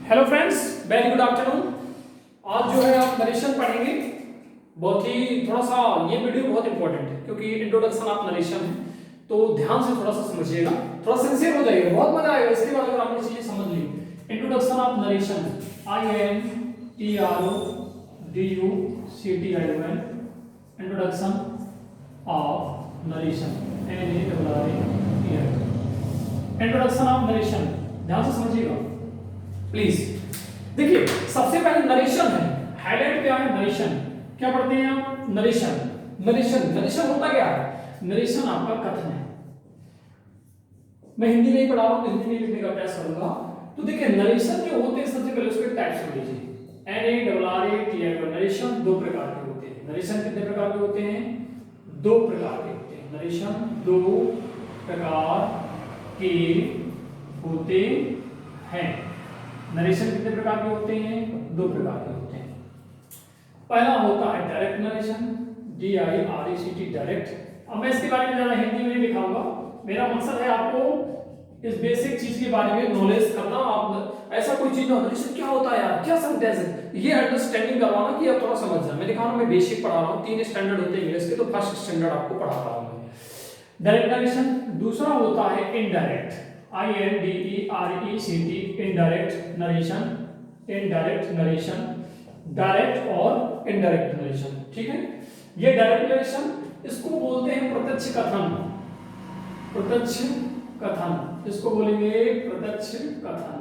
Hello friends, very good afternoon. आज जो है आप नरेशन पढ़ेंगे। बहुत ही थोड़ा सा ये वीडियो बहुत इंपॉर्टेंट है क्योंकि इंट्रोडक्शन ऑफ नरेशन है, तो ध्यान से थोड़ा सा समझिएगा, थोड़ा सिंसियर हो जाइएगा, बहुत मजा आएगा इसके बाद अगर आपने चीजें समझ ली। Introduction of narration, INTRODUCTION, introduction of narration, introduction of narration, ध्यान से समझिएगा प्लीज। देखिए सबसे पहले नरेशन है, हाईलाइट क्या है, नरेशन। क्या पढ़ते हैं आप? नरेशन। नरेशन होता क्या है? नरेशन आपका कथन है। मैं हिंदी में ही पढ़ा रहा हूं, हिंदी में लिखने का प्रयास करूंगा। तो देखिए नरेशन जो होते हैं, सबसे पहले उसके टाइप्स समझ लीजिए। NARRATION, नरेशन दो प्रकार के होते हैं। नरेशन कितने प्रकार के होते हैं? दो प्रकार के होते हैं। नरेशन दो प्रकार के होते हैं। नरेशन कितने प्रकार के होते हैं? दो प्रकार के होते हैं। पहला होता है डायरेक्ट नरेशन, DIRECT, डायरेक्ट। अब मैं इसके बारे में ज्यादा हिंदी में नहीं लिखाऊंगा, मेरा मकसद है आपको इस बेसिक चीज के बारे में नॉलेज करना। आप ऐसा कोई चीज ना, नरेशन क्या होता है यार, क्या सेंटेंस है, ये अंडरस्टैंडिंग करवाना कि आप थोड़ा समझ जाए। मैं दिखा रहा हूं, मैं बेसिक पढ़ा रहा हूं, 3 स्टैंडर्ड होते हैं इंग्लिश के, तो फर्स्ट स्टैंडर्ड आपको पढ़ा रहा हूं मैं। Direct narration. दूसरा होता है indirect, INDERECT, indirect narration. Indirect narration, direct और इनडायरेक्ट नरेशन, ठीक है। ये डायरेक्ट नरेशन, इसको बोलते हैं प्रत्यक्ष कथन। प्रत्यक्ष कथन, इसको बोलेंगे प्रत्यक्ष कथन,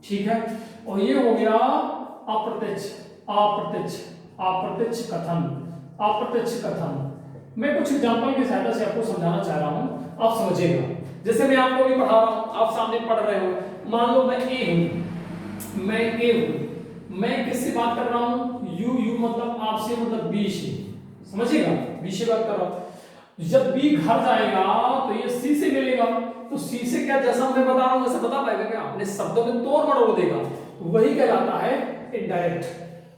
ठीक है। और ये हो गया अप्रत्यक्ष, अप्रत्यक्ष, अप्रत्यक्ष कथन, अप्रत्यक्ष कथन। मैं कुछ एग्जांपल की सहायता से आपको समझाना चाह रहा हूं, आप समझिएगा। जैसे मैं आपको भी पढ़ा रहा हूं, आप सामने पढ़ रहे हो। मान लो मैं ए हूं, मैं ए हूं, मैं किससे बात कर रहा हूं? यू मतलब आपसे, मतलब बी से, समझिएगा, बी से बात कर रहा हूं। जब बी घर जाएगा तो ये सी से मिलेगा, तो सी से क्या, जैसा मैं बता रहा हूं वैसा बता पाएगा क्या? अपने शब्दों में तोड़ मरोड़ देगा, वही कहलाता है इनडायरेक्ट।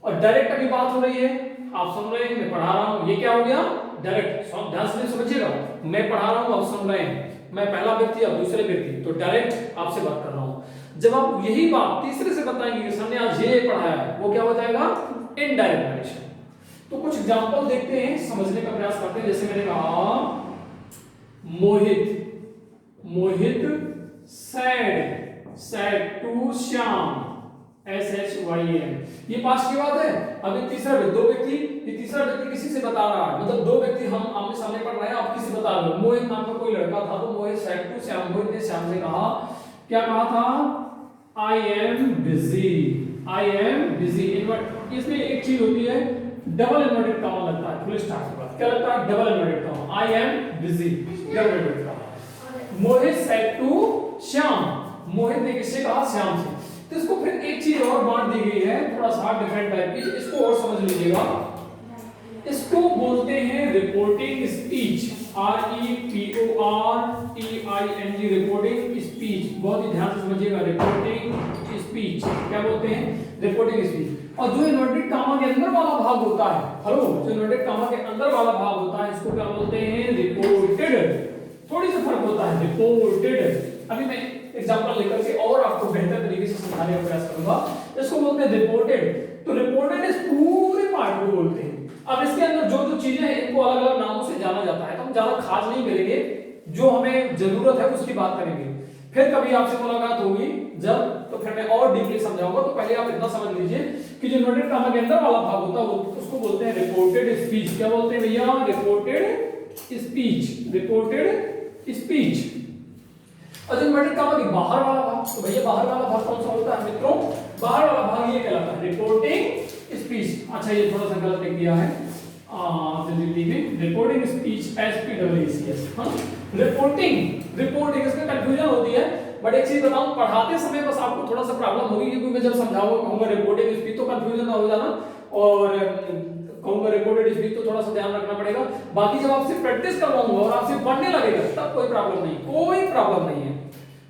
और डायरेक्ट अभी बात हो रही है, आप सुन रहे हैं, मैं पढ़ा रहा हूं, ये क्या हो गया? डायरेक्ट। ध्यान से समझिएगा, मैं पढ़ा रहा हूं, आप सुन रहे हैं, मैं पहला व्यक्ति आप दूसरे व्यक्ति, तो डायरेक्ट आपसे बात कर रहा हूं। जब आप यही बात तीसरे से बताएंगे कि सर ने आज ये पढ़ाया है, वो क्या हो जाएगा? Indirect narration. तो कुछ एग्जांपल देखते हैं, समझने का प्रयास करते हैं। जैसे मैंने कहा Mohit, Mohit said, said to Shyam, SHYAM, ये पास्ट की बात है। अभी तीसरा व्यक्ति, दो व्यक्ति, ये तीसरा व्यक्ति किसी से बता रहा है, मतलब दो व्यक्ति हम आमने सामने पढ़ रहे हैं, आप किसी बता रहे हो। मोहित नाम का कोई लड़का था, तो मोहित सैड टू श्याम, मोहित ने श्याम से कहा, क्या कहा था? I am busy, I am busy। इसमें एक चीज होती है, डबल इन्वर्टेड कॉमा लगता है फुल स्टॉप के बाद। क्या लगता है? Double inverted comma. I am busy, double inverted comma. Mohit said to Shyam, Mohit ने किससे कहा? श्याम से। तो इसको फिर एक चीज और बांट दी गई है, थोड़ा सा डिफरेंट टाइप की, इसको और समझ लीजिएगा। इसको बोलते हैं reporting speech, REPORTING, reporting speech. बहुत ही ध्यान से समझिएगा, रिपोर्टिंग स्पीच क्या बोलते हैं? Reporting speech. और जो इन्वर्टेड कामा के अंदर वाला भाग होता है, हेलो, जो इन्वर्टेड कामा के अंदर वाला भाग होता है, इसको क्या बोलते हैं? रिपोर्टेड। थोड़ी सा फर्क होता है, रिपोर्टेड। अभी मैं एग्जांपल लेकर के और आपको बेहतर तरीके से समझाने का प्रयास करूंगा। इसको बोलते हैं रिपोर्टेड। तो रिपोर्टेड इस पूरे पार्ट को बोलते हैं। अब इसके अंदर जो जो चीजें हैं, इनको अलग अलग नामों से जाना जाता है, तो हम ज्यादा खास नहीं करेंगे, जो हमें जरूरत है उसकी बात करेंगे। फिर कभी आपसे मुलाकात होगी जब, तो फिर मैं और डीपली समझाऊंगा। तो पहले आप इतना समझ लीजिए कि जो इन्वर्टेड कामा के अंदर वाला भाग होता है, उसको बोलते हैं रिपोर्टेड स्पीच। क्या बोलते हैं भैया? Reported speech, reported speech. और जो इन्वर्टेड कामा के बाहर वाला भाग, तो भैया बाहर वाला भाग कौन सा होता है मित्रों? बाहर वाला भाग ये कहलाता है रिपोर्टिंग स्पीच। अच्छा, ये थोड़ा सा गलत लिख दिया है जल्दी में, रिपोर्टिंग स्पीच SPEECH। हाँ, रिपोर्टिंग, रिपोर्टिंग, इसमें कंफ्यूजन होती है। बट एक चीज बताऊं, पढ़ाते समय बस आपको थोड़ा सा प्रॉब्लम होगी, क्योंकि मैं जब समझाऊंगा कहूंगा रिपोर्टिंग स्पीच, तो कंफ्यूजन ना हो जाना, और कहूंगा रिपोर्टेड स्पीच, तो थोड़ा सा ध्यान रखना पड़ेगा। बाकी जब आपसे प्रैक्टिस करवाऊंगा और आपसे पढ़ने लगेगा, तब कोई प्रॉब्लम नहीं, कोई प्रॉब्लम नहीं है।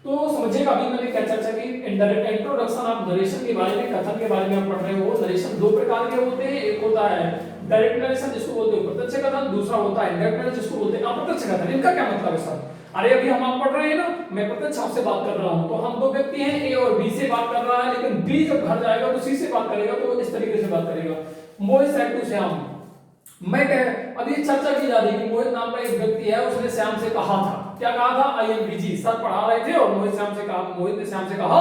तो समझिएगा, अभी मैंने क्या चर्चा की? इनडायरेक्ट इंट्रोडक्शन ऑफ नरेशन के बारे में, कथन के बारे में आप पढ़ रहे हो। नरेशन दो प्रकार के होते हैं, एक होता है डायरेक्ट नरेशन जिसको बोलते हैं प्रत्यक्ष कथन, दूसरा होता है इनडायरेक्ट नरेशन जिसको बोलते हैं अप्रत्यक्ष कथन। इनका क्या मतलब है सर? अरे अभी हम आप पढ़ रहे हैं ना, मैं प्रत्यक्ष आपसे बात कर रहा हूं, तो हम दो व्यक्ति हैं, ए और बी से बात कर रहा है, लेकिन बी जब घर जाएगा तो सी से बात करेगा, तो इस तरीके से बात करेगा। मोहित सेड टू श्याम, मैं कह अभी चर्चा की जा रही है कि मोहित नाम का एक व्यक्ति है, उसने श्याम से कहा था, क्या कहा था? I am busy. सर पढ़ा रहे थे और मोहित ने श्याम से कहा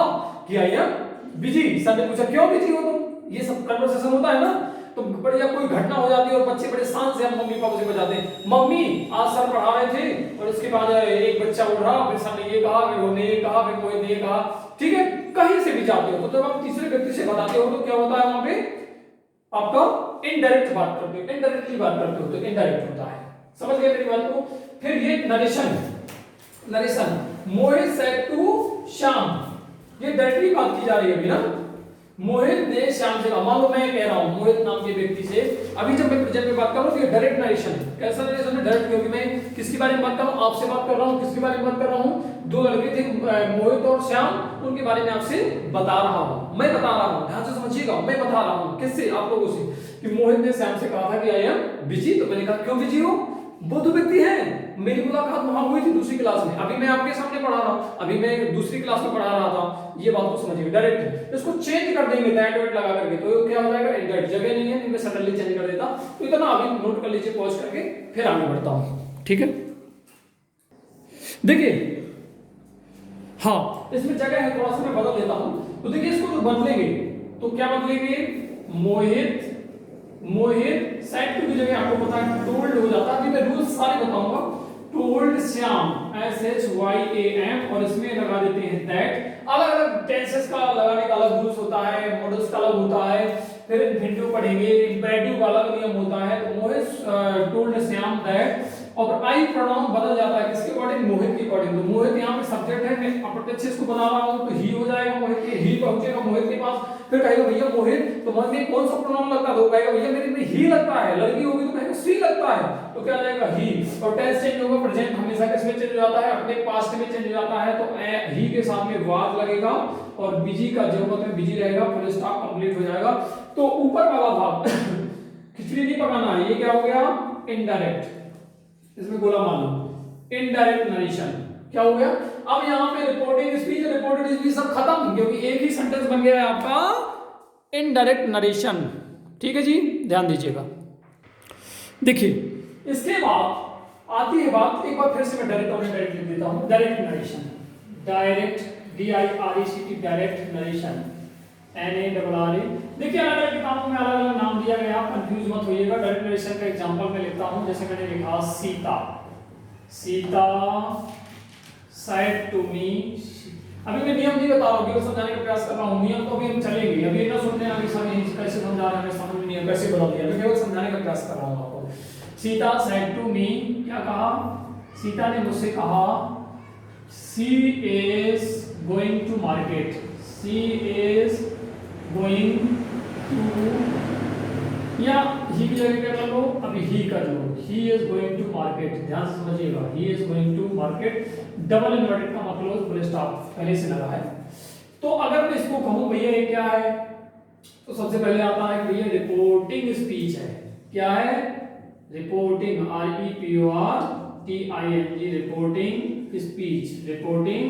कि आई एम बिजी। सर ने पूछा क्यों बिजी हो तुम? ये सब कन्वर्सेशन होता है ना, तो बढ़िया कोई घटना हो जाती है और बच्चे बड़े शान से हम मम्मी पापा से बताते हैं, मम्मी आज सर पढ़ा रहे थे और इसके बाद एक बच्चा उठ रहा, फिर सर ने ये कहा, फिर उन्होंने ये कहा, फिर मोहित ने ये कहा। ठीक है, कहीं से भी जाते हो तो जब आप तीसरे व्यक्ति से बताते हो तो क्या होता है? वहां पे आपका इनडायरेक्ट बात करते हो, इनडायरेक्टली बात करते हो तो इनडायरेक्ट होता है। समझ गए मेरी बात को? फिर ये narration Mohit said to Shyam, ये डायरेक्टली बात की जा रही है अभी ना। मोहित ने श्याम से कहा, मान लो मैं कह रहा हूं मोहित नाम के व्यक्ति से, अभी जब मैं प्रेजेंट में बात कर रहा हूं तो ये डायरेक्ट नरेशन है। कैसा नरेशन है? डायरेक्ट, क्योंकि मैं किसके बारे में बात कर रहा हूं? आपसे बात कर रहा हूं। किसके बारे में बात कर रहा हूं? दो लड़के थे मोहित और श्याम, उनके बारे में आपसे बता रहा हूं, मैं बता रहा हूं, ध्यान से समझिएगा, मैं बता रहा हूं। किससे? आप लोगों से, कि मोहित ने श्याम से कहा था कि आई एम बिजी। तो मैंने कहा क्यों बिजी हो? वो दो व्यक्ति हैं, मेरी मुलाकात वहां हुई थी दूसरी क्लास में, अभी मैं आपके सामने पढ़ा रहा हूं, अभी मैं दूसरी क्लास में पढ़ा रहा था। ये बात को समझिए, डायरेक्ट इसको चेंज कर देंगे दैट वेट लगा करके, तो क्या हो जाएगा? इनडायरेक्ट। जगह नहीं है, मैं सडनली चेंज कर देता, तो इतना अभी नोट कर लीजिए, पॉज करके फिर आगे बढ़ता हूं। ठीक है, देखिए, हाँ इसमें जगह है, थोड़ा सा मैं बदल देता हूं। तो देखिए इसको जो बदलेंगे तो क्या बदलेंगे? मोहित सेड टू की जगह आपको पता है टोल्ड हो जाता है। अभी मैं रूल्स सारे बताऊंगा। टोल्ड श्याम, SHYAM, और इसमें लगा देते हैं दैट। अलग अलग टेंसेस का लगाने का अलग रूल्स होता है, मॉडल्स का अलग होता है, फिर इन्फिनिटिव पढ़ेंगे, इंपेरेटिव का अलग नियम होता है। तो मोहित टोल्ड श्याम दैट, और आई प्रोनाउन बदल जाता है किसके अकॉर्डिंग? मोहित के अकॉर्डिंग। तो मोहित यहाँ पे सब्जेक्ट है, मैं अप्रत्यक्ष इसको बना रहा हूँ, तो ही हो जाएगा मोहित के, ही पहुंचेगा मोहित के पास, फिर कहेगा भैया मोहित, तो मन में कौन सा प्रोनाउन लगता है? तो कहेगा भैया मेरे में ही लगता है, लड़की होगी तो कहेगा सी लगता है, तो क्या आ जाएगा? ही। और टेंस चेंज होगा, प्रेजेंट हमेशा किसमें चेंज हो जाता है? अपने पास्ट में चेंज हो जाता है, तो ही के साथ में वाज लगेगा और बिजी का जरूरत में बिजी रहेगा, फुल स्टॉप कंप्लीट हो जाएगा। तो ऊपर वाला भाग खिचड़ी नहीं पकाना है, ये क्या हो गया? इनडायरेक्ट, इसमें गोला मान लो, इनडायरेक्ट नरेशन। क्या हो गया? अब यहां पे रिपोर्टिंग स्पीच, रिपोर्टेड स्पीच सब खत्म, क्योंकि एक ही सेंटेंस बन गया है आपका इनडायरेक्ट नरेशन। ठीक है जी, ध्यान दीजिएगा। देखिए इसके बाद आती है बात, एक बार फिर से मैं डायरेक्ट लिख देता हूं, direct narration, direct, DIRECT, direct narration, NARRA। देखिए अलग अलग किताबों में अलग अलग नाम दिया गया, कंफ्यूज मत होइएगा। डायरेक्ट नरेशन का एग्जांपल मैं लेता हूं, जैसे मैंने लिखा सीता said to me। अभी मैं नियम नहीं बता रहा हूं, केवल समझाने का प्रयास कर रहा हूं। नियम तो अभी हम चलेंगे, अभी ना सुनने आगे समय कैसे समझा रहे हैं, हमें समझ में नहीं है कैसे बदल दिया, मैं केवल समझाने का प्रयास कर रहा हूं आपको। सीता said to me, क्या कहा? सीता ने मुझसे कहा, she is going to market, she is going to, या ही की जगह क्या कर लो? अभी ही कर लो, he is going to market, ध्यान से समझिएगा, he is going to market, double inverted का मतलब फुल स्टॉप पहले से लगा है। तो अगर मैं इसको कहूं भैया ये क्या है, तो सबसे पहले आता है कि भैया रिपोर्टिंग स्पीच है। क्या है? रिपोर्टिंग, REPORTING, रिपोर्टिंग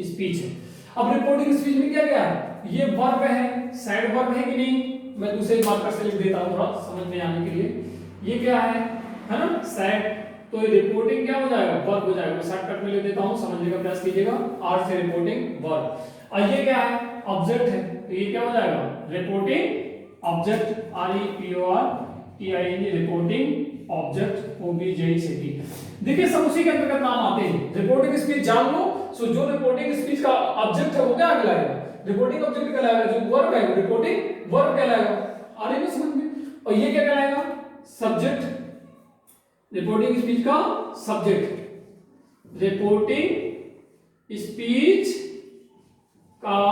स्पीच है। अब रिपोर्टिंग स्पीच में क्या क्या है? ये वर्ब है, साइड वर्ब है कि नहीं? मैं दूसरे मार्कर से लिख देता हूं थोड़ा समझ में आने के लिए। ये क्या है ना? साइड, तो ये रिपोर्टिंग क्या हो जाएगा? वर्ब हो जाएगा। शॉर्टकट में लिख देता हूं, समझने का प्रयास कीजिएगा। आर से रिपोर्टिंग वर्ब, और ये क्या है? ऑब्जेक्ट है, तो ये क्या हो जाएगा? Reporting object, REPORTING, reporting object, OBJECT। देखिए सब उसी के अंतर्गत नाम आते हैं। रिपोर्टिंग स्पीच जान लो, सो जो रिपोर्टिंग स्पीच का ऑब्जेक्ट है वो क्या कहलाएगा? रिपोर्टिंग ऑब्जेक्ट कहलाएगा। जो वर्ब है रिपोर्टिंग वर्ब कहलाएगा। आ रही है समझ में? और ये क्या कहलाएगा? सब्जेक्ट, रिपोर्टिंग स्पीच का सब्जेक्ट, रिपोर्टिंग स्पीच का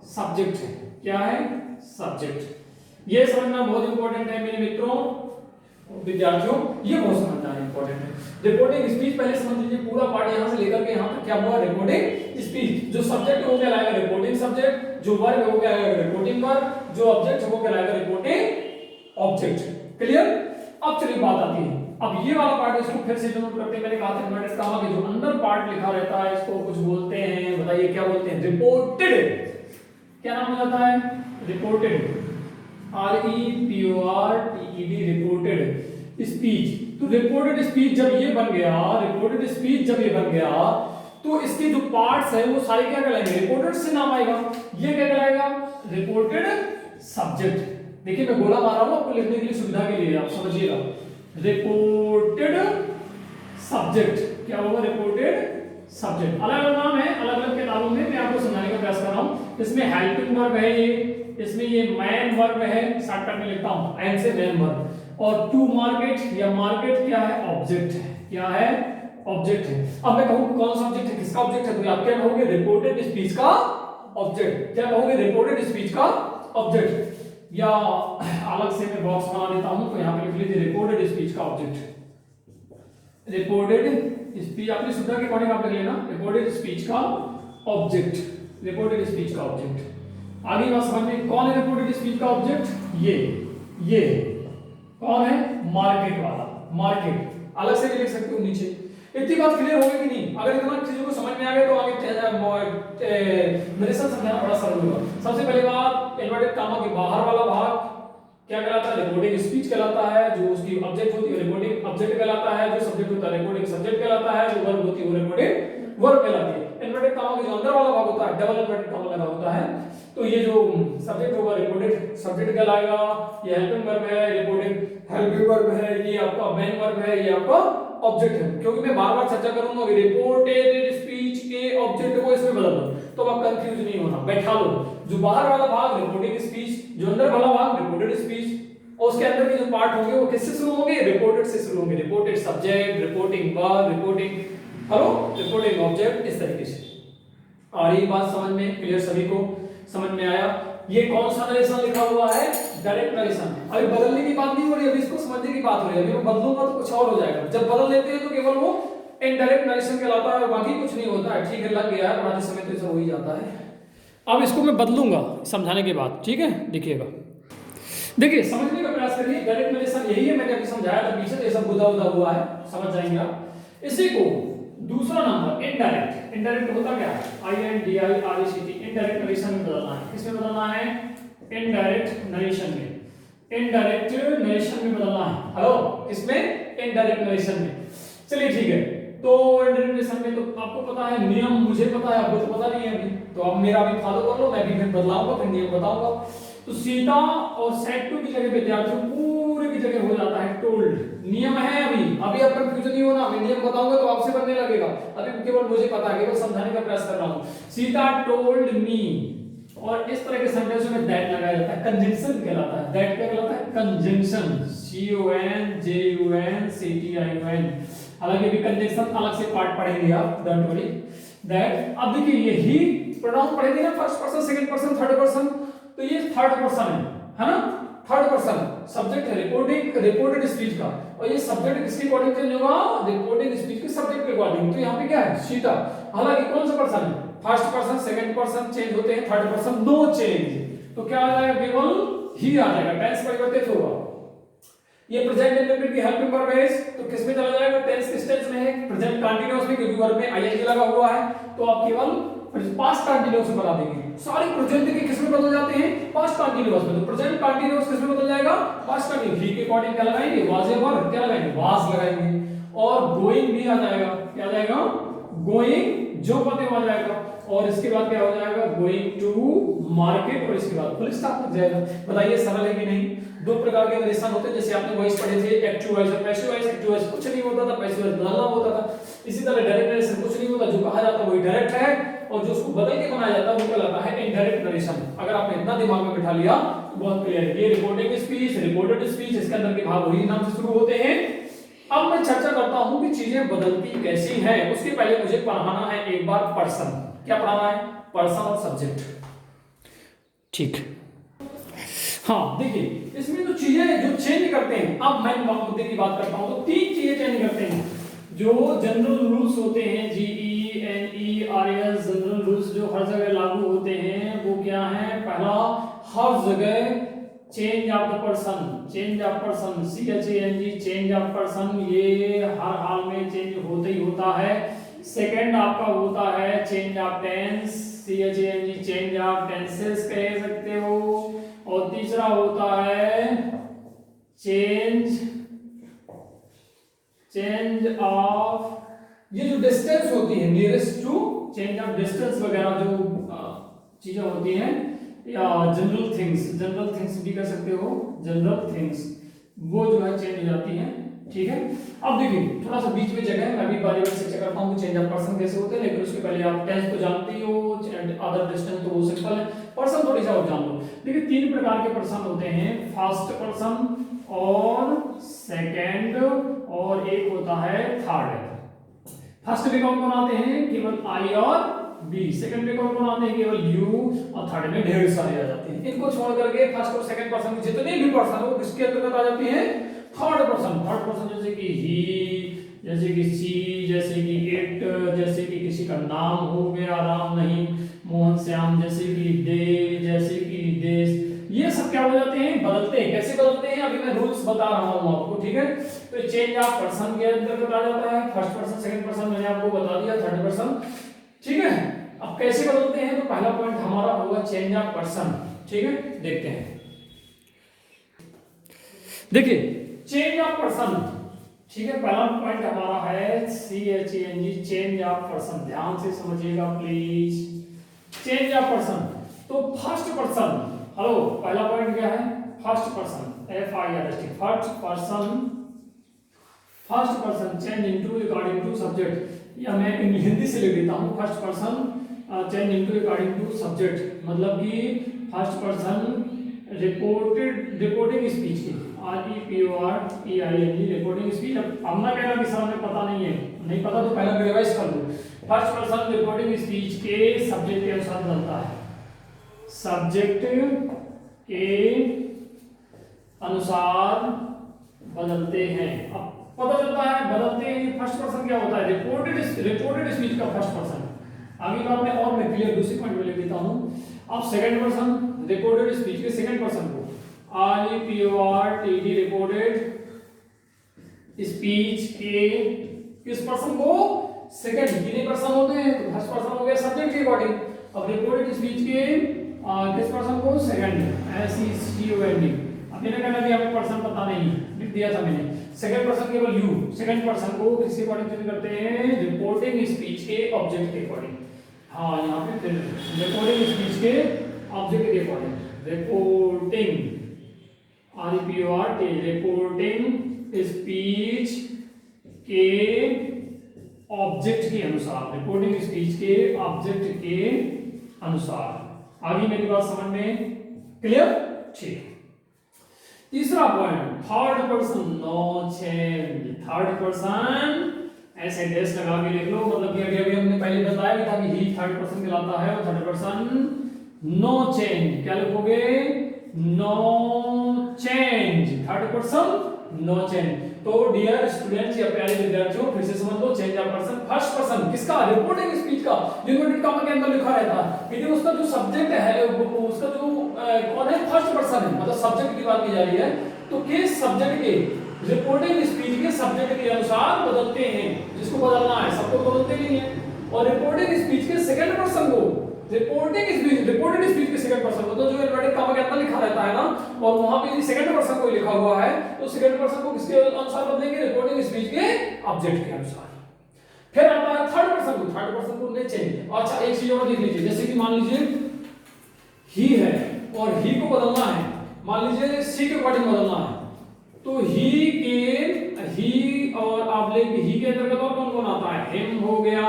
सब्जेक्ट है। क्या है? सब्जेक्ट। ये समझना बहुत इंपॉर्टेंट है मेरे मित्रों, विद्यार्थियों, ये बहुत समझना इंपॉर्टेंट है। रिपोर्टिंग स्पीच पहले समझ लीजिए, पूरा पार्ट यहां से लेकर के यहां तक क्या हुआ? Reporting speech. जो सब्जेक्ट हो गया लाएगा रिपोर्टिंग सब्जेक्ट, जो वर्ब है वो कहलाएगा रिपोर्टिंग वर्ब, जो ऑब्जेक्ट है वो कहलाएगा रिपोर्टिंग ऑब्जेक्ट। क्लियर? अब चलिए बात आती है, अब ये वाला पार्ट इसको फिर से नोट करते हैं। मैंने कहा था इन्वर्टेड कॉमा के जो अंदर पार्ट लिखा रहता है इसको कुछ बोलते हैं, बताइए क्या बोलते हैं? रिपोर्टेड। क्या नाम हो जाता है? Reported, REPORTED, reported speech. तो रिपोर्टेड स्पीच जब ये बन गया, रिपोर्टेड स्पीच जब ये बन गया, तो इसके जो पार्ट्स हैं वो सारे क्या कहलाएंगे? रिपोर्टेड से नाम आएगा। ये क्या कहलाएगा? Reported subject. देखिए मैं गोला मार रहा हूं आपको लिखने के लिए सुविधा के लिए, आप समझिएगा। रिपोर्टेड सब्जेक्ट क्या होगा? Reported subject. अलग अलग नाम है अलग अलग किताबों में, मैं आपको समझाने का प्रयास कर रहा हूं। इसमें हेल्पिंग वर्ब है ये, इसमें ये मैन वर्ब है, शॉर्टकट में लिखता हूं एन से मैन वर्ब। और टू मार्केट या मार्केट क्या है? ऑब्जेक्ट है। क्या है? ऑब्जेक्ट है। अब मैं कहूं कौन सा ऑब्जेक्ट है, किसका ऑब्जेक्ट है, तो आप क्या कहोगे? रिपोर्टेड स्पीच का ऑब्जेक्ट। क्या कहोगे? रिपोर्टेड स्पीच का ऑब्जेक्ट। या अलग से मैं बॉक्स बना देता हूं, तो यहां पे लिख लीजिए रिपोर्टेड स्पीच का ऑब्जेक्ट। रिपोर्टेड स्पीच अपनी सुविधा के अकॉर्डिंग आप लिख लेना, रिपोर्टेड स्पीच का ऑब्जेक्ट, रिपोर्टेड स्पीच का ऑब्जेक्ट। आगे बात समझ में, कौन है रिपोर्टेड स्पीच का ऑब्जेक्ट? ये कौन है? मार्केट वाला। मार्केट अलग से भी लिख सकते हो नीचे। इतनी बात क्लियर होगी कि नहीं? अगर इतना चीजों को समझ में आ गया तो आगे नरेशन समझाना बड़ा सरल होगा। सबसे पहली बात, इन्वर्टेड कॉमा के बाहर वाला भाग क्या कहलाता है? रिपोर्टिंग स्पीच कहलाता है। जो उसकी ऑब्जेक्ट होती है रिपोर्टिंग ऑब्जेक्ट कहलाता है। जो सब्जेक्ट होता है रिपोर्टिंग सब्जेक्ट कहलाता है। जो वर्ब होती है वो रिपोर्टिंग वर्ब कहलाती है। इन्वर्टेड कॉमा के जो अंदर वाला भाग होता है, डबल इन्वर्टेड कॉमा लगा होता है, तो ये जो सब्जेक्ट होगा रिपोर्टेड सब्जेक्ट कहलाएगा। ये हेल्पिंग वर्ब है, रिपोर्टिंग हेल्पिंग वर्ब है, ये आपका मेन वर्ब है, ये आपका ऑब्जेक्ट है। क्योंकि मैं बार-बार चर्चा करूंगा कि रिपोर्टेड स्पीच के ऑब्जेक्ट को इसमें बदल दो, तो आप कंफ्यूज नहीं होना। बैठा लो, जो बाहर वाला भाग रिपोर्टिंग स्पीच, जो अंदर वाला भाग रिपोर्टेड स्पीच, और उसके अंदर के जो पार्ट होंगे वो किससे शुरू होंगे? रिपोर्टेड से शुरू होंगे। Reported subject, reporting verb, reporting reporting object, इस तरीके से। और ये बात समझ में क्लियर? सभी को समझ में आया? ये कौन सा नरेशन लिखा हुआ है? Direct narration. अभी बदलने की बात नहीं हो रही, अभी इसको समझने की बात हो रही है। अभी मैं बदलूंगा तो कुछ और हो जाएगा। जब बदल लेते हैं तो केवल वो इनडायरेक्ट नरेशन कहलाता है, बाकी कुछ नहीं होता है। ठीक है, लग गया है, पढ़ाते समय तो ऐसा हो ही जाता है। अब इसको मैं बदलूंगा समझाने के बाद, ठीक है? देखिएगा, देखिए समझने का प्रयास करिए। डायरेक्ट नरेशन यही है, मैंने अभी समझाया था पीछे, ये सब गुदा उदा हुआ है, समझ जाएंगे आप। इसी को दूसरा नंबर इनडायरेक्ट। इनडायरेक्ट होता क्या है? INDIRECT, इनडायरेक्ट नरेशन में बदलना है। किसमें बदलना है? इनडायरेक्ट नरेशन में। इनडायरेक्ट नरेशन में बदलना है। हेलो, किसमें? इनडायरेक्ट नरेशन में। चलिए ठीक है, तो इनडायरेक्ट नरेशन में तो आपको पता है नियम, मुझे पता है, आपको तो पता नहीं है अभी, तो अब मेरा भी फॉलो कर लो, मैं भी फिर बदलाऊंगा, फिर नियम बताऊंगा। तो सीता और सेट टू की जगह विद्यार्थियों पूरे की जगह हो जाता है टोल्ड। नियम है अभी आप कंफ्यूजन नहीं होना, मैं नियम बताऊंगा तो आपसे बनने लगेगा। अभी केवल मुझे पता है, केवल समझाने का प्रयास कर रहा हूं। सीता टोल्ड मी, और इस तरह के सेंटेंस में दैट लगाया जाता है, कंजंक्शन कहलाता है। दैट क्या कहलाता है? Conjunction, CONJUNCTION। हालांकि भी कंजंक्शन अलग से पार्ट पढ़ेंगे आप, डोंट वरी दैट। अब देखिए ये ही प्रोनाउन पढ़ेंगे ना, first person, second person, third person, तो ये थर्ड पर्सन है ना? थर्ड पर्सन सब्जेक्ट है रिपोर्टेड स्पीच का, और ये सब्जेक्ट किसके अकॉर्डिंग चेंज होगा? रिपोर्टेड स्पीच के सब्जेक्ट के अकॉर्डिंग। तो यहाँ पे क्या है? सीता। हालांकि कौन सा पर्सन है? First person, second person change होते हैं, थर्ड पर्सन नो चेंज। तो क्या आ जाएगा? केवल ही आ जाएगा, टेंस परिवर्तित होगा। ये प्रेजेंट इंडेफिनिट की हेल्पिंग वर्ब है, तो किस में चला जाएगा? टेंस किस टेंस में है? प्रेजेंट कंटीन्यूअस में, क्योंकि वर्ब में ing लगा हुआ है, तो आप केवल पास्ट कंटीन्यूअस में बना देंगे। सारे प्रेजेंट के किस में बदल जाते हैं? पास्ट कंटीन्यूअस में। तो प्रेजेंट कंटीन्यूअस किस में बदल जाएगा? Past continuous. ही के अकॉर्डिंग क्या लगाएंगे? वाज या वर क्या लगाएंगे? वाज लगाएंगे। और गोइंग भी आ जाएगा, क्या आ जाएगा? गोइंग, जो पते हो जाएगा। और इसके बाद क्या हो जाएगा? गोइंग टू मार्केट, और इसके बाद फुल स्टॉप लग जाएगा। बताइए सरल है कि नहीं? दो प्रकार के नरेशन होते हैं, जैसे आपने वॉइस पढ़े थे, एक्टिव वॉइस और पैसिव वॉइस। एक्टिव वॉइस कुछ नहीं होता था, पैसिव वॉइस बदलना होता था। इसी तरह डायरेक्ट नरेशन कुछ नहीं होता, जो कहा जाता है वही डायरेक्ट है, और जो उसको बदल के बनाया जाता है वो कहलाता है इनडायरेक्ट नरेशन। अगर आपने इतना दिमाग में बिठा लिया तो बहुत क्लियर है। ये रिपोर्टिंग स्पीच, रिपोर्टेड स्पीच, इसके अंदर के भाग वही नाम से शुरू होते हैं। अब मैं चर्चा करता हूं कि चीजें बदलती कैसी हैं। उसके पहले मुझे पढ़ाना है एक बार पर्सन। क्या पढ़ाना है? पर्सन और सब्जेक्ट। ठीक, हाँ देखिए इसमें जो चीजें जो चेंज करते हैं, अब मैं मुद्दे की बात करता हूं, तो तीन चीजें चेंज करते हैं जो जनरल रूल्स होते हैं, GENERALS जनरल रूल्स जो हर जगह लागू होते हैं, वो क्या क्या है? पहला, हर जगह change of the person, change of person, CHANG, change of person, ये हर हाल में चेंज होता ही होता है। सेकंड आपका होता है change of tense, CHANG, change of tenses कह सकते हो। और तीसरा होता है चेंज ऑफ, ये जो डिस्टेंस होती है nearest to, change of distance वगैरह जो चीजें होती हैं, या जनरल थिंग्स भी कर सकते हो, जनरल थिंग्स, वो जो है चेंज हो जाती हैं। ठीक है, अब देखिए थोड़ा सा बीच में जगह है, मैं भी बारी बारी से चेक करता हूँ चेंज ऑफ पर्सन कैसे होते हैं, लेकिन उसके पहले आप टेंस तो जानते ही हो, अदर डिस्टेंस तो वो सिंपल है, पर्सन थोड़ी सा और जान लो। देखिए 3 प्रकार के पर्सन होते हैं, फर्स्ट पर्सन और सेकंड और एक होता है थर्ड। फर्स्ट में कौन कौन आते हैं? केवल आई और बी। सेकंड में कौन कौन आते हैं? केवल यू। और थर्ड में ढेर सारे आ जाते हैं। इनको छोड़ करके फर्स्ट और सेकंड पर्सन के जितने भी पर्सन हो किसके अंतर्गत आ जाती हैं? Third person. थर्ड पर्सन जैसे कि ही, जैसे कि सी, जैसे कि इट, जैसे कि किसी का नाम हो गया, राम नहीं मोहन श्याम, जैसे कि दे, जैसे कि देश, ये सब क्या हो जाते हैं? बदलते हैं। कैसे बदलते हैं अभी मैं रूल्स बता रहा हूं आपको। ठीक है, तो चेंज ऑफ पर्सन के अंतर्गत आ जाता है। फर्स्ट पर्सन, सेकंड पर्सन मैंने आपको बता दिया, थर्ड पर्सन। ठीक है, अब कैसे बदलते हैं? तो पहला पॉइंट हमारा होगा चेंज ऑफ पर्सन। ठीक है, देखते हैं। देखिए चेंज ऑफ पर्सन, ठीक है, पहला पॉइंट हमारा है CHANG, चेंज ऑफ पर्सन। ध्यान से समझिएगा प्लीज। चेंज ऑफ पर्सन, तो फर्स्ट पर्सन, हेलो, पहला पॉइंट क्या है? First person, FIRST, first person, first person change into according to subject, या मैं हिंदी से लिख देता हूं, first person change into according to subject, मतलब कि फर्स्ट पर्सन रिपोर्टिंग स्पीच की, REPORTING, रिपोर्टिंग स्पीच। अब मैं कह रहा कि सर हमें पता नहीं है, नहीं पता तो पहला रिवाइज कर लो। फर्स्ट पर्सन रिपोर्टिंग स्पीच के सब्जेक्ट के अनुसार बदलता है, सब्जेक्ट के अनुसार बदलते हैं। अब पता चलता है बदलते हैं। फर्स्ट पर्सन क्या होता है? रिपोर्टेड स्पीच का फर्स्ट पर्सन। आगे बात में और मैं क्लियर दूसरी पॉइंट में लिख देता हूं। अब सेकंड पर्सन रिपोर्टेड स्पीच के सेकंड पर्सन को REPORTED, रिपोर्टेड स्पीच के किस पर्सन को? सेकंड। कितने पर्सन होते हैं? तो फर्स्ट पर्सन हो गया सब्जेक्ट के अकॉर्डिंग। अब रिपोर्टेड स्पीच के किस पर्सन को? Second, SECOND। अब मैंने कहना कि हमें पर्सन पता नहीं, लिख दिया था मैंने। सेकंड पर्सन केवल यू, सेकंड पर्सन को किसके अकॉर्डिंग चेंज करते हैं? रिपोर्टिंग स्पीच के ऑब्जेक्ट के अकॉर्डिंग। हाँ, यहाँ पे रिपोर्टिंग स्पीच के ऑब्जेक्ट के according, reporting REPORT, reporting speech के ऑब्जेक्ट के अनुसार, रिपोर्टिंग स्पीच के ऑब्जेक्ट के अनुसार। आगे मेरी बात समझ में क्लियर? ठीक। तीसरा point, third person no change. Third person ऐसे डैश लगा के लिख लो, मतलब कि अभी हमने पहले बताया भी था कि ही थर्ड पर्सन कहलाता है, और थर्ड पर्सन नो चेंज। क्या लिखोगे? No change, third person no change. तो डियर स्टूडेंट्स या प्यारे विद्यार्थियों, फिर से समझ लो, change of person, first person किसका? रिपोर्टिंग स्पीच का, जो इन्वर्टेड कॉमा के अंदर लिखा रहता है, लेकिन उसका जो सब्जेक्ट है, उसका जो कौन है? फर्स्ट पर्सन है, मतलब सब्जेक्ट की बात की जा रही है। तो किस सब्जेक्ट के? रिपोर्टिंग स्पीच के सब्जेक्ट के अनुसार बदलते हैं। जिसको बदलना है सबको बदलते नहीं है। और रिपोर्टिंग स्पीच के सेकंड पर्सन को, रिपोर्टेड स्पीच के सेकंड पर्सन को, तो जो इन्वर्टेड कॉमा के अंदर लिखा रहता है ना, और वहां पे यदि सेकंड पर्सन को लिखा हुआ है, तो सेकंड पर्सन को किसके अनुसार बदलेंगे? रिपोर्टिंग स्पीच के ऑब्जेक्ट के अनुसार। फिर आता है थर्ड पर्सन को, थर्ड पर्सन को ने चेंज। अच्छा, एक चीज और देख लीजिए, जैसे कि मान लीजिए ही है और ही को बदलना है, मान लीजिए सी के अकॉर्डिंग बदलना है, तो ही और आप ले ही के अंतर्गत और कौन कौन आता है? हिम हो गया,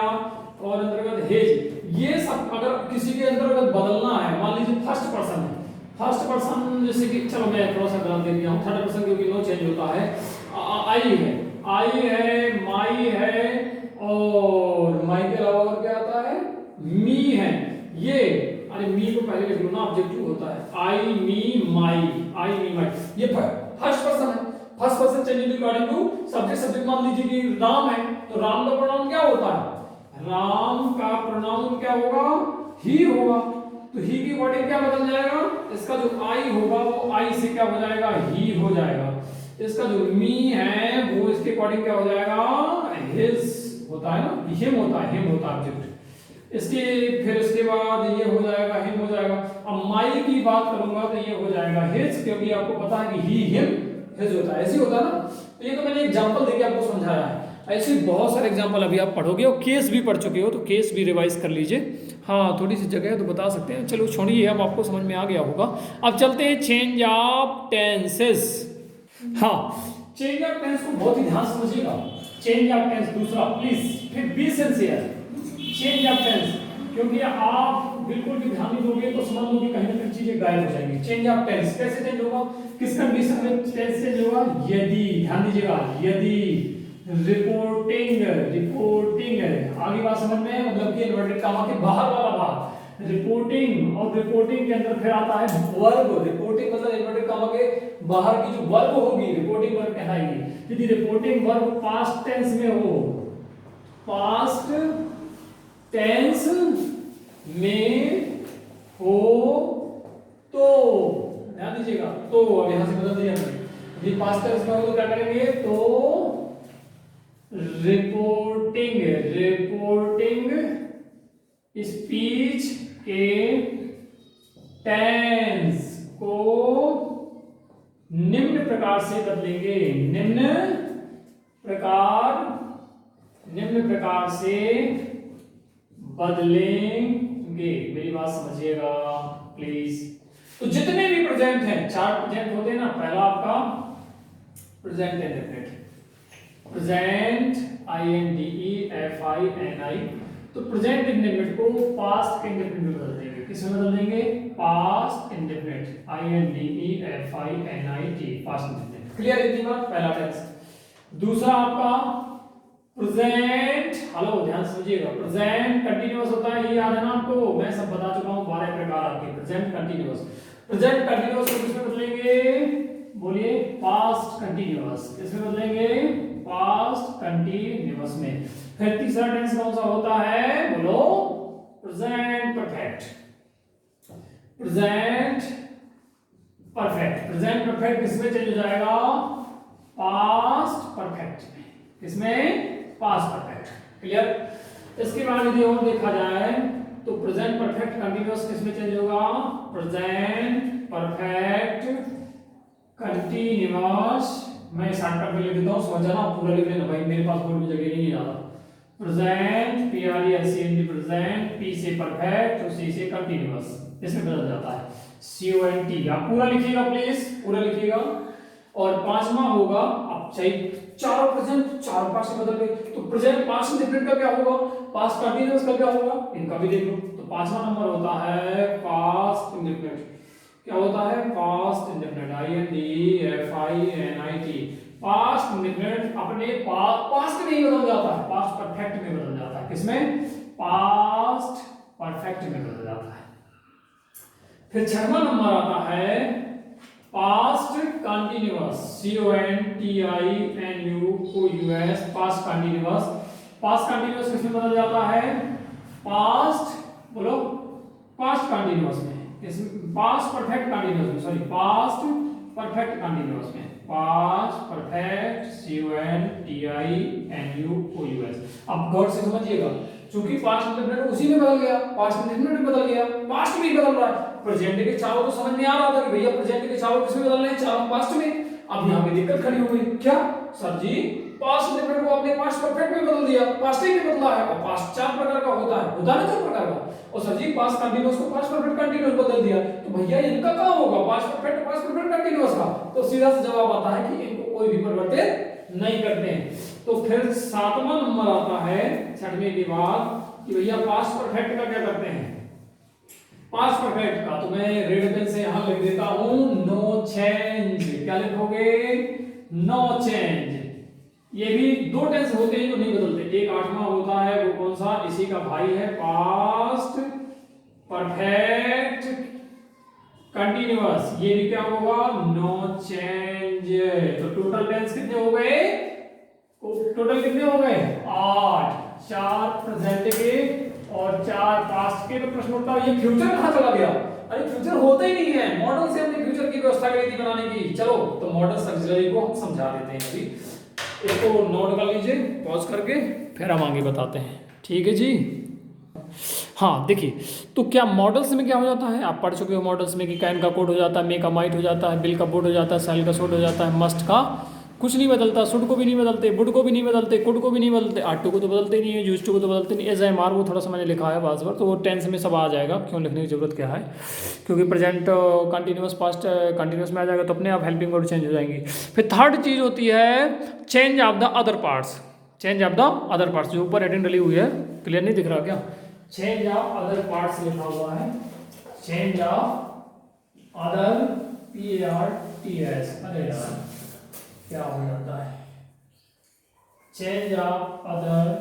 और अंतर्गत हेज। ये सब अगर किसी के अंतर्गत बदलना है, मान लीजिए फर्स्ट पर्सन है, फर्स्ट पर्सन जैसे कि, चलो मैं थोड़ा सा गलत दे दिया हूं, थर्ड पर्सन क्योंकि नो चेंज होता है। आई है, माई है, और माई के अलावा और क्या आता है? मी है। ये, अरे मी को पहले लिख लो ना, ऑब्जेक्टिव होता है। आई me my, I me my, ये फर्स्ट पर्सन है। First person changing according to subject मान लीजिए कि राम है, तो राम का प्रोनाउन क्या होता है? राम का प्रोनाउन क्या होगा? ही होगा। तो ही की अकॉर्डिंग क्या बदल जाएगा, इसका जो आई होगा वो आई से क्या हो जाएगा, ही हो जाएगा। इसका जो मी है वो इसके अकॉर्डिंग क्या हो जाएगा, हिज होता है ना, हिम होता है, हिम होता है ऑब्जेक्ट इसके। फिर इसके बाद ये हो जाएगा, हिम हो जाएगा। अब माई की बात करूंगा तो ये हो जाएगा हिज, क्योंकि आपको पता है कि ही हिम हिज होता है, ऐसे होता है ना। तो ये तो मैंने एग्जांपल देके आपको समझाया है, ऐसे बहुत सारे एग्जांपल अभी आप पढ़ोगे और केस भी पढ़ चुके हो, तो केस भी रिवाइज कर लीजिए। हाँ थोड़ी सी जगह है तो बता सकते हैं, चलो छोड़िए, अब आपको समझ में आ गया होगा। अब चलते हैं चेंज ऑफ टेंसेस। हाँ चेंज ऑफ टेंस को बहुत ही ध्यान से समझिएगा। चेंज ऑफ टेंस दूसरा प्लीज, फिर be sincere. Change of tense, क्योंकि आप बिल्कुल भी ध्यान नहीं दोगे तो समझ लो कि कहीं ना कहीं चीजें गायब हो जाएंगी। चेंज ऑफ टेंस कैसे चेंज होगा, किस कंडीशन में टेंस चेंज होगा, यदि, ध्यान दीजिएगा, यदि रिपोर्टिंग, रिपोर्टिंग आगे बात समझ में, मतलब कि इन्वर्टेड कॉमा के बाहर वाला भाग रिपोर्टिंग, और रिपोर्टिंग के अंदर फिर आता है वर्ब। रिपोर्टिंग मतलब इन्वर्टेड कॉमा के बाहर की जो वर्ब होगी रिपोर्टिंग वर्ब कहलाएगी। यदि रिपोर्टिंग वर्ब पास्ट टेंस में हो, पास्ट टेंस में हो तो ध्यान दीजिएगा, तो अब यहां से बदल दिया मैंने। यदि पास्ट टेंस में हो तो क्या करेंगे, तो रिपोर्टिंग, रिपोर्टिंग स्पीच के टेंस को निम्न प्रकार से बदलेंगे, निम्न प्रकार से बदलेंगे। मेरी बात समझिएगा प्लीज। तो जितने भी प्रेजेंट हैं, 4 प्रेजेंट होते हैं ना, पहला आपका प्रेजेंट इंडेफिनिट, प्रेजेंट INDEFINI, तो प्रेजेंट इंडेफिनिट को पास्ट के इंडेफिनिट में बदल देंगे। किसमें बदल देंगे, past indefinite, INDEFINIT, past indefinite. Clear इतनी बात, पहला टेंस। दूसरा आपका प्रेजेंट, हेलो ध्यान समझिएगा, प्रेजेंट कंटीन्यूअस होता है, ये याद है ना आपको, मैं सब बता चुका हूं, 12 प्रकार आपके प्रेजेंट कंटीन्यूअस। प्रेजेंट कंटीन्यूअस को किसमें बदलेंगे, बोलिए, पास्ट कंटीन्यूअस। किसमें बदलेंगे, पास्ट कंटीन्यूअस में। फिर तीसरा टेंस कौन सा होता है, बोलो, present perfect. Present perfect, present perfect किसमें चेंज हो जाएगा, पास्ट परफेक्ट। किसमें, पास्ट परफेक्ट। क्लियर। इसके बाद यदि और देखा जाए तो प्रेजेंट परफेक्ट कंटीन्यूअस किसमें चेंज होगा, प्रेजेंट परफेक्ट कंटीन्यूअस। मैं शॉर्टकट में लिख देता हूं, समझ जाना, पूरा लिख लेना भाई, मेरे पास बोर्ड में जगह नहीं है ज्यादा। प्रेजेंट PRESENT, प्रेजेंट, P से परफेक्ट और C से कंटीन्यूअस, इसमें बदल जाता है CONT। आप पूरा लिखिएगा प्लीज, पूरा लिखिएगा। और पांचवा होगा, अब चाहिए चारों प्रेजेंट, चारों पास्ट से बदल गए, तो प्रेजेंट पास्ट इंडेफिनिट का क्या होगा, पास्ट कंटीन्यूअस का क्या होगा, इनका भी देख लो। तो पांचवा नंबर होता है पास्ट इंडेफिनिट। क्या होता है, past indefinite, INDEFINIT। Past indefinite अपने पास्ट में ही बदल जाता है, पास्ट परफेक्ट में बदल जाता है। किसमें, पास्ट परफेक्ट में बदल जाता है। फिर छठवां नंबर आता है past continuous, CONTINUOUS, past continuous. Past continuous किसमें बदल जाता है, पास्ट, बोलो, पास्ट कंटीन्यूअस में, पास्ट परफेक्ट कंटीन्यूअस में, सॉरी, पास्ट परफेक्ट कंटीन्यूअस में, पास्ट परफेक्ट CONTINUOUS। अब गौर से समझिएगा, क्योंकि पास्ट इंडेफिनिट उसी में बदल गया, पास्ट इंडेफिनिट में बदल गया, पास्ट में बदल रहा है। प्रेजेंट के चारों तो समझ में आ रहा था कि भैया प्रेजेंट के चारों किसमें बदल रहे हैं, चारों पास्ट में। अब यहाँ पे दिक्कत खड़ी हो गई, क्या सर जी, पास्ट इंडेफिनिट को आपने पास्ट परफेक्ट में बदल दिया, पास्ट ही में बदला है, और पास्ट 4 प्रकार का होता है ना, 4 प्रकार का, और सर जी पास्ट कंटीन्यूअस को पास्ट परफेक्ट कंटीन्यूअस बदल दिया, तो भैया इनका कहाँ होगा, past perfect past perfect continuous का। तो सीधा सा जवाब आता है कि इनको कोई भी परिवर्तित नहीं करते हैं। तो फिर सातवां नंबर आता है छठवें के बाद कि भैया पास्ट परफेक्ट का क्या करते हैं, पास्ट परफेक्ट का, तो मैं रेड पेन से यहां लिख देता हूं नो चेंज। क्या लिखोगे, नो चेंज। ये भी 2 टेंस होते हैं जो नहीं बदलते, एक 8वां होता है, वो कौन सा, इसी का भाई है, पास्ट परफेक्ट कंटीन्यूअस। ये भी क्या होगा, नो चेंज। तो टोटल टेंस कितने हो गए, टोटल कितने हो गए, 8। 4 प्रेजेंट के और 4 पास्ट के तो प्रश्न उठता है, ये फ्यूचर कहाँ चला गया? अरे फ्यूचर होता ही नहीं है, मॉडल से हमने फ्यूचर की व्यवस्था करी थी बनाने की। चलो तो मॉडल ऑक्सिलरी को हम समझा देते हैं अभी, इसको नोट कर लीजिए पॉज करके, फिर हम आगे बताते हैं, ठीक है जी। हाँ देखिए, तो क्या मॉडल्स में क्या हो जाता है, आप पढ़ चुके हो मॉडल्स में कि कैन का कोड हो जाता है, मे का माइट हो जाता है, बिल का बोर्ड हो जाता है, सेल का सोड हो जाता है, मस्ट का कुछ नहीं बदलता, शुड को भी नहीं बदलते, बुड को भी नहीं बदलते, कुड को भी नहीं बदलते, आर टू को तो बदलते नहीं है, यूज टू को तो बदलते नहीं, एज एम आर वो थोड़ा सा मैंने लिखा है बार बार, तो वो टेंस में सब आ जाएगा, क्यों लिखने की जरूरत क्या है, क्योंकि प्रेजेंट कंटिन्यूस पास्ट कंटिन्यूस में आ जाएगा तो अपने आप हेल्पिंग वर्ड चेंज हो जाएंगी। फिर थर्ड चीज़ होती है change of the other parts, change of the other parts, जो ऊपर हेडिंग डली हुई है, क्लियर नहीं दिख रहा क्या? चेंज ऑफ अदर पार्ट्स लिखा हुआ है, चेंज ऑफ अदर PARTS, अरे यार क्या हो जाता है, change of other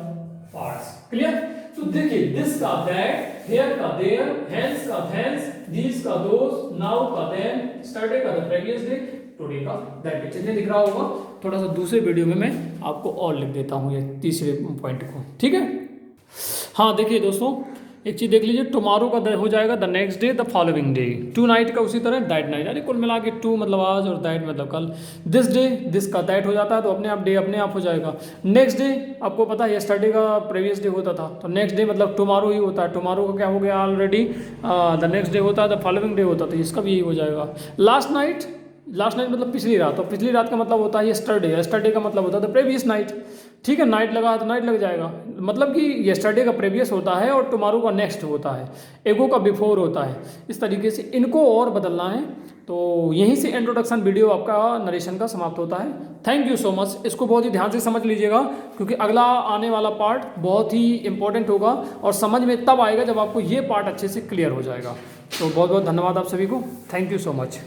parts, clear. तो देखिए दिस का दैट, हियर का देयर, हेंस का थेंस, दिस का दोस, नाउ का देन, स्टरडे का द प्रीवियस डे, टुडे का दैट। चलिए दिख रहा होगा, थोड़ा सा दूसरे वीडियो में मैं आपको और लिख देता हूँ ये तीसरे पॉइंट को, ठीक है। हाँ देखिए दोस्तों, एक चीज़ देख लीजिए, टुमारो का हो जाएगा the next day, the following day, tonight का उसी तरह दैट नाइट, यानी कुल मिला के टू मतलब आज और दैट मतलब कल, दिस डे, दिस का दैट हो जाता है तो अपने आप डे अपने आप हो जाएगा। नेक्स्ट डे आपको पता है यस्टरडे का प्रीवियस डे होता था, तो नेक्स्ट डे मतलब टुमारो ही होता है, टुमारो का क्या हो गया ऑलरेडी, द नेक्स्ट डे होता है, द फॉलोइंग डे होता था, इसका भी यही हो जाएगा। लास्ट नाइट, लास्ट नाइट मतलब पिछली रात, तो पिछली रात का मतलब होता है यस्टरडे, यस्टरडे का मतलब होता है द प्रीवियस नाइट, ठीक है। नाइट लगा तो नाइट लग जाएगा, मतलब कि यस्टरडे का प्रीवियस होता है और टुमारो का नेक्स्ट होता है, एगो का बिफोर होता है, इस तरीके से इनको और बदलना है। तो यहीं से इंट्रोडक्शन वीडियो आपका नरेशन का समाप्त होता है। थैंक यू सो मच, इसको बहुत ही ध्यान से समझ लीजिएगा, क्योंकि अगला आने वाला पार्ट बहुत ही इंपॉर्टेंट होगा और समझ में तब आएगा जब आपको ये पार्ट अच्छे से क्लियर हो जाएगा। तो बहुत बहुत धन्यवाद आप सभी को, थैंक यू सो मच।